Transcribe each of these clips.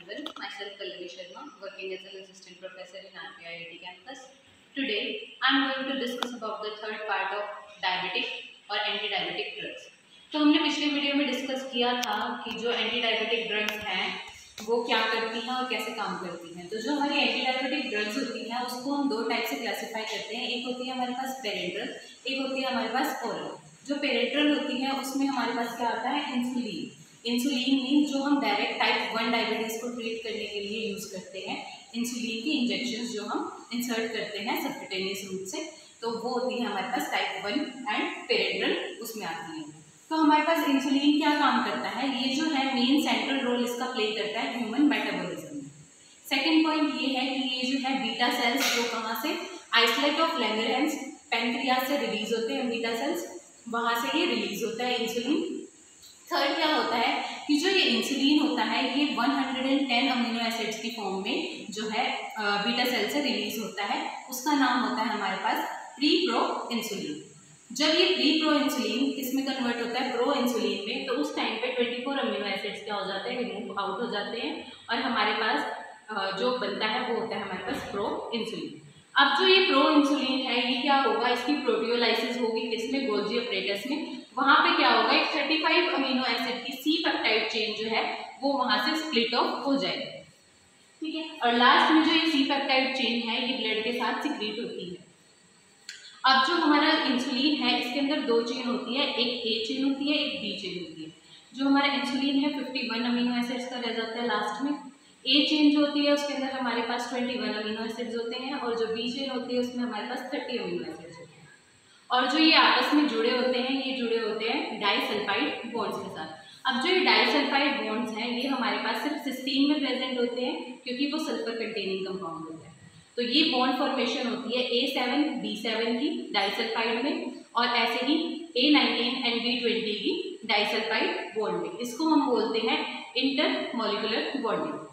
everyone. Myself Pallavi Sharma, working as an assistant professor in RPIIT campus. Today, I am going to discuss about the third part of diabetic और anti diabetic drugs. तो हमने पिछले video में discuss किया था कि जो anti diabetic drugs हैं वो क्या करती हैं और कैसे काम करती हैं। तो जो हमारी एंटी डायबिटिक ड्रग्स होती हैं उसको हम दो टाइप से क्लासीफाई करते हैं। एक होती है हमारे पास पेरेंट्रल, एक होती है हमारे पास ओरल। जो पेरेंट्रल होती है उसमें हमारे पास क्या आता है, इंसुलिन। इंसुलिन मीन जो हम डायरेक्ट टाइप 1 डायबिटीज़ को ट्रीट करने के लिए यूज़ करते हैं। इंसुलिन की इंजेक्शंस जो हम इंसर्ट करते हैं सबक्यूटेनियस रूट से, तो वो होती है हमारे पास टाइप 1 एंड पेरेंट्रल उसमें आती है। तो हमारे पास इंसुलिन क्या काम करता है, ये जो है मेन सेंट्रल रोल इसका प्ले करता है ह्यूमन मेटाबॉलिज्म में। सेकेंड पॉइंट ये है कि ये जो है बीटा सेल्स जो कहाँ से, आइसोलेट ऑफ लैंगरहैंस पैंक्रियाज से रिलीज होते हैं बीटा सेल्स, वहाँ से ये रिलीज होता है इंसुलिन। थर्ड क्या होता है कि जो ये इंसुलिन होता है ये 110 अमीनो एसिड्स की फॉर्म में जो है बीटा सेल से रिलीज होता है, उसका नाम होता है हमारे पास प्री प्रो इंसुलिन। जब ये प्री प्रो इंसुलिन किसमें कन्वर्ट होता है, प्रो इंसुलिन में, तो उस टाइम पे 24 अमीनो एसिड्स क्या हो जाते हैं, रिमूव आउट हो जाते हैं और हमारे पास जो बनता है वो होता है हमारे पास प्रो इंसुलिन। अब जो ये प्रो इंसुलिन है ये क्या होगा, इसकी प्रोटियोलाइसिस होगी किसमें, गोल्जी अपरेटस में। वहाँ पे क्या होगा, एक 35 अमीनो एसिड की सी पेप्टाइड चेन जो है वो वहाँ से स्प्लिट ऑफ हो जाएगी, ठीक है। और लास्ट में जो ये सी पेप्टाइड चेन है ये ब्लड के साथ सिक्रीट होती है। अब जो हमारा इंसुलिन है इसके अंदर दो चेन होती है, एक ए चेन होती है, एक बी चेन होती है। जो हमारा इंसुलिन है 51 अमीनो एसिड्स का रह जाता है लास्ट में। ए चेन जो होती है उसके अंदर हमारे पास 21 अमीनो एसिड्स होते हैं और जो बी चेन होती है उसमें हमारे पास 30 अमीनो एसिड्स होते हैं। और जो ये आपस में जुड़े होते हैं ये जुड़े होते हैं डाइसल्फाइड बॉन्ड्स के साथ। अब जो ये डाइसल्फाइड बॉन्ड्स हैं ये हमारे पास सिर्फ सिस्टीन में प्रेजेंट होते हैं क्योंकि वो सल्फर कंटेनिंग कंपाउंड होता है। तो ये बॉन्ड फॉर्मेशन होती है A7 B7 की डाइसल्फाइड में और ऐसे ही A19 एंड B20 की डाइसल्फाइड बॉन्ड में। इसको हम बोलते हैं इंटरमॉलिक्यूलर बॉन्डिंग।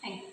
Thank you.